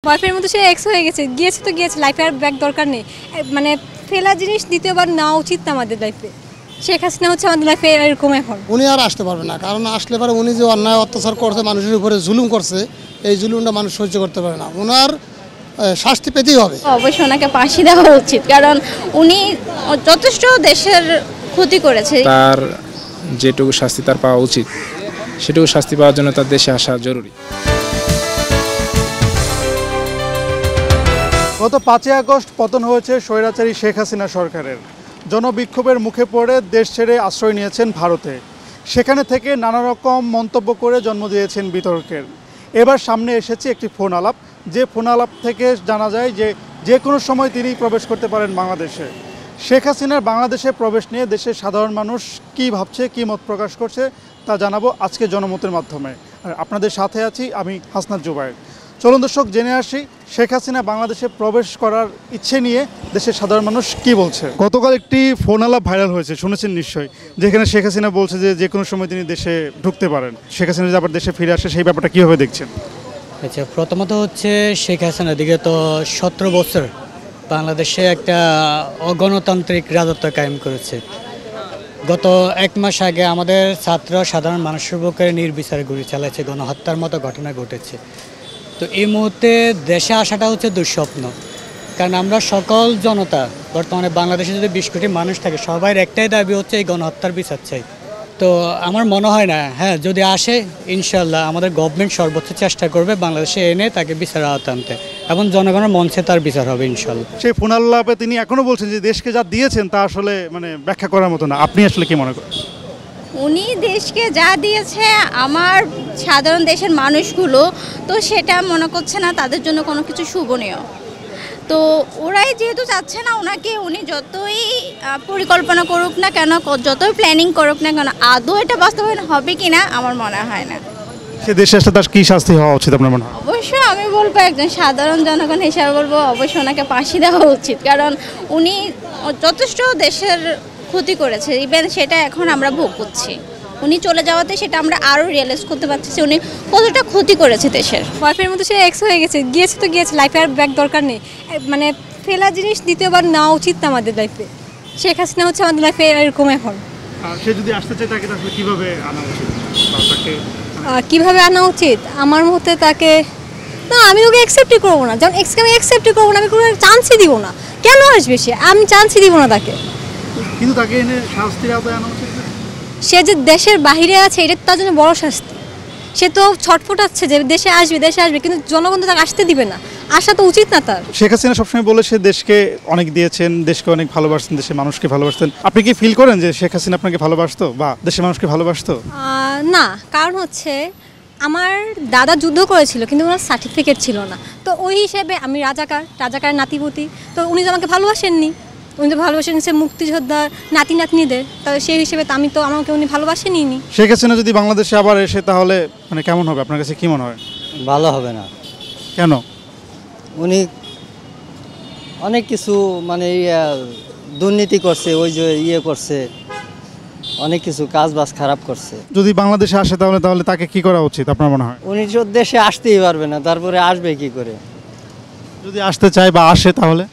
বয়ফ্রেন্ডের মতো সে এক্স হয়ে গেছে, গিয়েছে তো গিয়েছে, লাইফে আর ব্যাক দরকার নেই। মানে ফেলা জিনিস দ্বিতীয়বার নেওয়া উচিত না আমাদের লাইফে। শেখ হাসিনা হচ্ছে আমাদের লাইফে এরকম এখন। উনি আর আসতে পারবে না, কারণ আসলে পরে উনি যে অন্যায় অত্যাচার করছে, মানুষের উপরে জুলুম করছে, এই জুলুমটা মানুষ সহ্য করতে পারে না। ওনার শাস্তি পেতেই হবে। অবশ্যই ওনাকে ফাঁসি দেওয়া উচিত, কারণ উনি যথেষ্ট দেশের ক্ষতি করেছে। তার যেটুকু শাস্তি তার পাওয়া উচিত, সেটুকু শাস্তি পাওয়ার জন্য তার দেশে আসা জরুরি। গত 5ই আগস্ট পতন হয়েছে স্বৈরাচারী শেখ হাসিনা সরকারের। জনবিক্ষোভের মুখে পড়ে দেশ ছেড়ে আশ্রয় নিয়েছেন ভারতে। সেখানে থেকে নানা রকম মন্তব্য করে জন্ম দিয়েছেন বিতর্কের। এবার সামনে এসেছে একটি ফোন আলাপ, যে ফোন আলাপ থেকে জানা যায় যে কোনো সময় তিনি প্রবেশ করতে পারেন বাংলাদেশে। শেখ হাসিনার বাংলাদেশে প্রবেশ নিয়ে দেশের সাধারণ মানুষ কী ভাবছে, কী মত প্রকাশ করছে, তা জানাবো আজকে জনমতের মাধ্যমে। আর আপনাদের সাথে আছি আমি হাসনাত জুবায়ের। চলুন দর্শক, জেনে আসি শেখ হাসিনা বাংলাদেশে প্রবেশ করার ইচ্ছে নিয়ে দেশের সাধারণ মানুষ কি বলছে। গতকাল একটি ফোন আলাপ ভাইরাল হয়েছে, শুনেছেন নিশ্চয়ই, যেখানে শেখ হাসিনা বলছে যে কোনো সময় তিনি দেশে ঢুকতে পারেন। শেখ হাসিনা যদি আবার দেশে ফিরে আসে, সেই ব্যাপারটা কীভাবে দেখছেন? আচ্ছা, প্রথমত হচ্ছে শেখ হাসিনা দিকে তো 17 বছর বাংলাদেশে একটা অগণতান্ত্রিক রাজত্ব কায়েম করেছে। গত 1 মাস আগে আমাদের ছাত্র সাধারণ মানুষের বুকে নির্বিচারে গুলি চালাচ্ছে, গণহত্যার মতো ঘটনা ঘটেছে। তো এই মুহূর্তে দেশে আসাটা হচ্ছে দুঃস্বপ্ন, কারণ আমরা সকল জনতা বর্তমানে বাংলাদেশে যদি 20 কোটি মানুষ থাকে, সবার একটাই দাবি হচ্ছে এই গণহত্যার বিচার চাই। তো আমার মনে হয় না, হ্যাঁ যদি আসে ইনশাল্লাহ আমাদের গভর্নমেন্ট সর্বোচ্চ চেষ্টা করবে বাংলাদেশে এনে তাকে বিচার আওতায় আনতে, এবং জনগণের মঞ্চে তার বিচার হবে ইনশাল্লাহ। সেই ফোন আলাপে তিনি এখনও বলছেন যে দেশকে যা দিয়েছেন তা আসলে ব্যাখ্যা করার মতো না। আপনি আসলে কি মনে করেন? উনি দেশকে যা দিয়েছে আমার সাধারণ দেশের মানুষগুলো, তো সেটা মনে করছে না তাদের জন্য কোনো কিছু শুভনীয়। তো ওরাই যেহেতু চাচ্ছে না ওনাকে, উনি যতই পরিকল্পনা করুক না কেন, যতই প্ল্যানিং করুক না কেন, আদৌ এটা বাস্তবায়ন হবে কি না আমার মনে হয় না। সে দেশে আসলে তার কী শাস্তি হওয়া উচিত আপনার মনে হয়? অবশ্যই আমি বলবো, একজন সাধারণ জনগণ হিসাবে বলবো অবশ্যই ওনাকে ফাঁসি দেওয়া উচিত, কারণ উনি যথেষ্ট দেশের ক্ষতি করেছে। ইভেন সেটা এখন আমরা ভোগ করছি। উনি চলে যাওয়াতে সেটা আমরা আরও রিয়েলাইজ করতে পারছি উনি কতটা ক্ষতি করেছে দেশের। বয়ফ্রেন্ডের মতো সে এক্স হয়ে গেছে, গিয়েছে তো গিয়েছে, লাইফে আর ব্যাক দরকার নেই। মানে ফেলা জিনিস দ্বিতীয়বার নেওয়া উচিত না আমাদের লাইফে। শেখ হাসিনা হচ্ছে আমাদের লাইফে এরকম এখন। সে যদি আসতে চায় তাকে আসলে কীভাবে আনা উচিত? কীভাবে আনা উচিত আমার মতে? তাকে না, আমি ওকে অ্যাকসেপ্টই করবো না। যেমন এক্সকে আমি অ্যাকসেপ্টই করবো না, আমি কোনো চান্সই দিব না। কেন আসবে সে? আমি চান্সই দিব না তাকে। কিন্তু তাকে এনে শাস্তির আওতায় আনা উচিত। সে যে দেশের বাইরে আছে, এটা তার জন্য বড় শাস্তি। সে তো ছটফটাচ্ছে যে দেশে আসবে, কিন্তু জনগণ তো তাকে আসতে দিবে না। আসা তো উচিত না তার। শেখ হাসিনা সবসময় বলে সে দেশকে অনেক দিয়েছেন, দেশকে অনেক ভালোবাসতেন, দেশের মানুষকে ভালোবাসতেন। আপনি কি ফিল করেন যে শেখ হাসিনা আপনাকে ভালোবাসতো বা দেশের মানুষকে ভালোবাসতো? না, কারণ হচ্ছে আমার দাদা যুদ্ধ করেছিল, কিন্তু ওনার সার্টিফিকেট ছিল না। তো ওই হিসেবে আমি রাজাকার নাতিপুতি, তো উনি তো আমাকে ভালোবাসেননি। উনি তো ভালোবাসেন সে মুক্তিযোদ্ধা নাতি নাতনিদের, তাহলে সেই হিসেবে তো আমাকে উনি ভালোবাসেনি। শেখ হাসিনা যদি বাংলাদেশে আবার এসে তাহলে কেমন হবে আপনার কাছে কি মনে হয়? ভালো হবে না। কেন? উনি অনেক কিছু দুর্নীতি করছে, ওই যে করছে, অনেক কিছু কাজবাজ খারাপ করছে। যদি বাংলাদেশে আসে তাহলে তাকে কি করা উচিত আপনার মনে হয়? উনি তো দেশে আসতেই পারবে না, তারপরে আসবে কি করে? যদি আসতে চায় বা আসে, তাহলে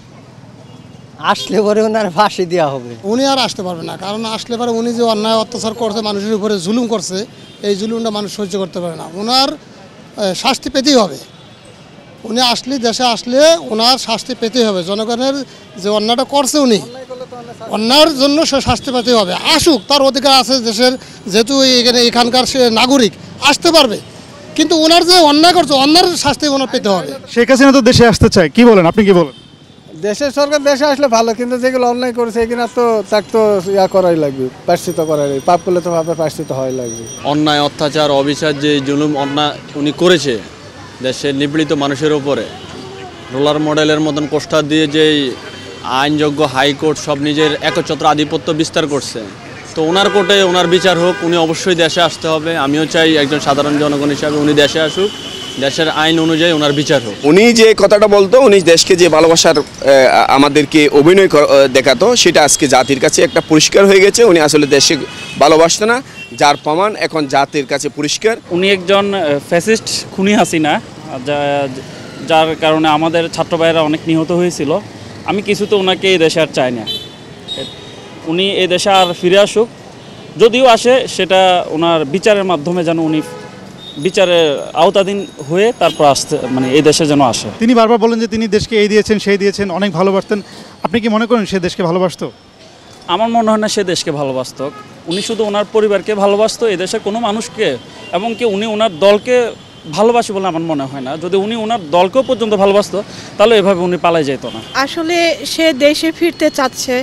আসলে পরে ওনার ফাঁসি দেওয়া হবে। উনি আর আসতে পারবে না, কারণ আসলে পরে উনি যে অন্যায় অত্যাচার করছে, মানুষের উপরে জুলুম করছে, এই জুলুমটা মানুষ সহ্য করতে পারে না। ওনার শাস্তি পেতেই হবে। উনি দেশে আসলে ওনার শাস্তি পেতেই হবে। জনগণের যে অন্যায়টা করছে, উনি অন্যায়ের জন্য সে শাস্তি পেতেই হবে। আসুক, তার অধিকার আছে দেশের, যেহেতু এখানকার সে নাগরিক, আসতে পারবে। কিন্তু ওনার যে অন্যায় করছে, অন্যায়ের শাস্তি ওনার পেতে হবে। শেখ হাসিনা তো দেশে আসতে চায়, কি বলেন আপনি? কি বলেন? দেশের সরকার দেশে আসলে ভালো, কিন্তু যেগুলো অন্যায় করেছে এগুলো তো তাকে তো করাই লাগবে, প্রায়শ্চিত্ত করাই লাগবে। পাপ করলে তো পাপের প্রায়শ্চিত্ত হওয়াই লাগবে। অন্যায় অত্যাচার অবিচার যে জুলুম অন্যায় উনি করেছে দেশের নিপীড়িত মানুষের উপরে, রোলার মডেলের মতন কোষ্টা দিয়ে যেই আইনযোগ্য হাইকোর্ট সব নিজের একচ্ছত্র আধিপত্য বিস্তার করছে, তো ওনার কোর্টে ওনার বিচার হোক। উনি অবশ্যই দেশে আসতে হবে। আমিও চাই একজন সাধারণ জনগণ হিসাবে উনি দেশে আসুক, দেশের আইন অনুযায়ী ওনার বিচার হোক। উনি যে কথাটা বলতো, উনি দেশকে যে ভালোবাসার আমাদেরকে অভিনয় দেখাতো, সেটা আজকে জাতির কাছে একটা পরিষ্কার হয়ে গেছে। উনি আসলে দেশে ভালোবাসতো না, যার প্রমাণ এখন জাতির কাছে পরিষ্কার। উনি একজন ফ্যাসিস্ট খুনি হাসিনা, যার কারণে আমাদের ছাত্র ভাইয়েরা অনেক নিহত হয়েছিল। আমি কিছুতে ওনাকে এই দেশে আর চাই না। উনি এই দেশে আর ফিরে আসুক, যদিও আসে সেটা ওনার বিচারের মাধ্যমে যেন উনি বিচারের আওতাধীন হয়ে তারপর আসতে মানে এই দেশে যেন আসে। তিনি বারবার বলেন যে তিনি দেশকে এই দিয়েছেন সেই দিয়েছেন, অনেক ভালোবাসতেন। আপনি কি মনে করেন সে দেশকে ভালোবাসতো? আমার মনে হয় না সে দেশকে ভালোবাসত। উনি শুধু ওনার পরিবারকে ভালোবাসতো, এই দেশের কোনো মানুষকে, এবং কি উনি ওনার দলকে ভালোবাসে বলে আমার মনে হয় না। যদি উনি ওনার দলকেও পর্যন্ত ভালোবাসতো তাহলে এভাবে উনি পালাই যেত না। আসলে সে দেশে ফিরতে চাচ্ছে,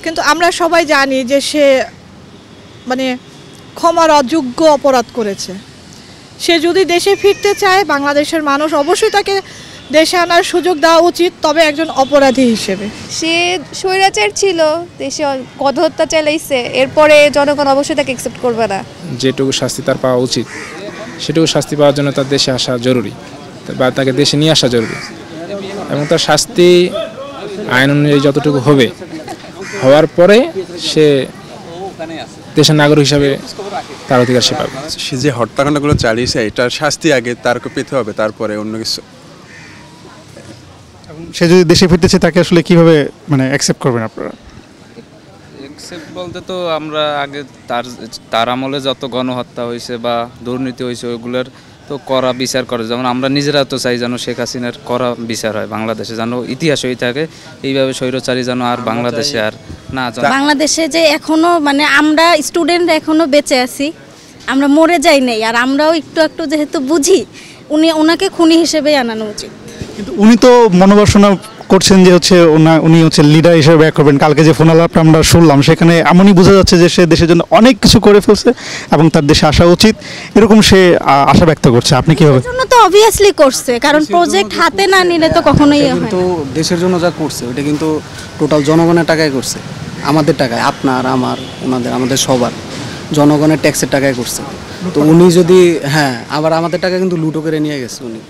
কিন্তু আমরা সবাই জানি যে সে মানে ক্ষমার অযোগ্য অপরাধ করেছে। সে যদি দেশে ফিরতে চায়, বাংলাদেশের মানুষ অবশ্যই তাকে দেশে আনার সুযোগ দেওয়া উচিত, তবে একজন অপরাধী হিসেবে। সে স্বৈরাচার ছিল, দেশে গণহত্যা চালাইছে, এরপরে জনগণ অবশ্যই তাকে অ্যাকসেপ্ট করবে না। যেটুকু শাস্তি তার পাওয়া উচিত সেটুকু শাস্তি পাওয়ার জন্য তার দেশে আসা জরুরি, বা তাকে দেশে নিয়ে আসা জরুরি, এবং তার শাস্তি আইন অনুযায়ী যতটুকু হবে, হওয়ার পরে সে দেশের নাগরিক হিসাবে তার অধিকার সে পাবে। সে যে হত্যাকাণ্ডগুলো চালিয়েছে এটার শাস্তি আগে তারকে পেতে হবে, তারপরে অন্য কিছু। সে যদি দেশে ফিরতেছে তাকে আসলে কিভাবে মানে অ্যাকসেপ্ট করবেন আপনারা? অ্যাকসেপ্ট বলতে তো আমরা আগে তার আমলে যত গণহত্যা হয়েছে বা দুর্নীতি হয়েছে ওইগুলোর তো করা বিচার করে, যেমন আমরা নিজেরা তো চাই যেন শেখ হাসিনার করা বিচার হয় বাংলাদেশে, যেন ইতিহাস হয়ে থাকে এইভাবে স্বৈরাচারী যেন আর বাংলাদেশে আর না। বাংলাদেশে যে এখনো মানে আমরা স্টুডেন্ট এখনো বেঁচে আছি, আমরা মরে যাই নাই, আর আমরাও একটু একটু যেহেতু বুঝি, ওনাকে খুনি হিসেবেই আনানো উচিত। কিন্তু উনি তো মনোবাসনা করছেন যে হচ্ছে উনি হচ্ছে লিডার হিসেবে ব্যাক করবেন। কালকে যে ফোন আলাপটা আমরা শুনলাম সেখানে এমনই বোঝা যাচ্ছে যে সে দেশের জন্য অনেক কিছু করে ফেলছে এবং তার দেশে আসা উচিত, এরকম সে আশা ব্যক্ত করছে। আপনি কিভাবে? জন্য তো অবভিয়াসলি করছে, কারণ প্রজেক্ট হাতে না নিলে তো কখনোই হয় না। তো দেশের জন্য যা করছে ওটা কিন্তু টোটাল জনগণের টাকায় করছে, আমাদের টাকায়, আপনার আমার আমাদের সবার জনগণের ট্যাক্সের টাকায় করছে। তো উনি যদি আবার আমাদের টাকা কিন্তু লুটো করে নিয়ে গেছে উনি,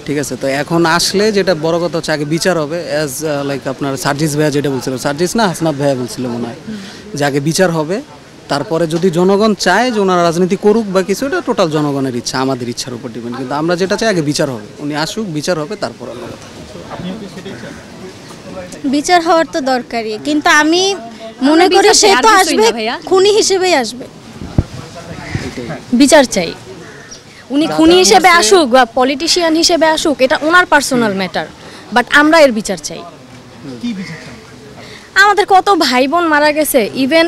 ঠিক আছে। তো এখন আসলে যেটা বড় কথা হচ্ছে আগে বিচার হবে, অ্যাজ লাইক আপনার সার্জিস ভাইয়া যেটা বলছিল, সার্জিস না হাসনাত ভাইয়া বলছিল মনে হয়, যে আগে বিচার হবে, তারপরে যদি জনগণ চায় যে ওনারা রাজনীতি করুক বা কিছু, এটা টোটাল জনগণের ইচ্ছা, আমাদের ইচ্ছার উপর ডিপেন্ড। কিন্তু আমরা যেটা চাই আগে বিচার হবে, উনি আসুক, বিচার হবে, তারপর অন্য কথা। বিচার হওয়ার তো দরকারই, কিন্তু আমি মনে করি সে তো আসবে খুনি হিসেবেই আসবে। বিচার চাই, উনি খুনি হিসেবে আসুক বা পলিটিশিয়ান হিসেবে আসুক, এটা ওনার পার্সোনাল ম্যাটার, বাট আমরা এর বিচার চাই। আমাদের কত ভাই বোন মারা গেছে, ইভেন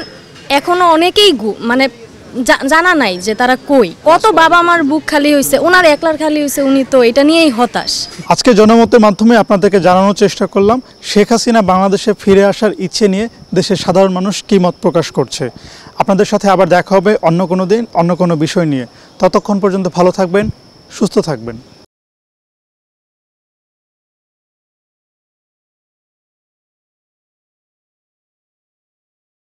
এখনো অনেকেই মানে জানা নাই যে তারা কই, কত বাবা মার বুক খালি হয়েছে, ওনার একলার খালি হয়েছে, উনি তো এটা নিয়েই হতাশ। আজকে জনমতের মাধ্যমে আপনাদেরকে জানানোর চেষ্টা করলাম শেখ হাসিনা বাংলাদেশে ফিরে আসার ইচ্ছে নিয়ে দেশের সাধারণ মানুষ কী মত প্রকাশ করছে। আপনাদের সাথে আবার দেখা হবে অন্য কোনো দিন অন্য কোনো বিষয় নিয়ে। ততক্ষণ পর্যন্ত ভালো থাকবেন, সুস্থ থাকবেন।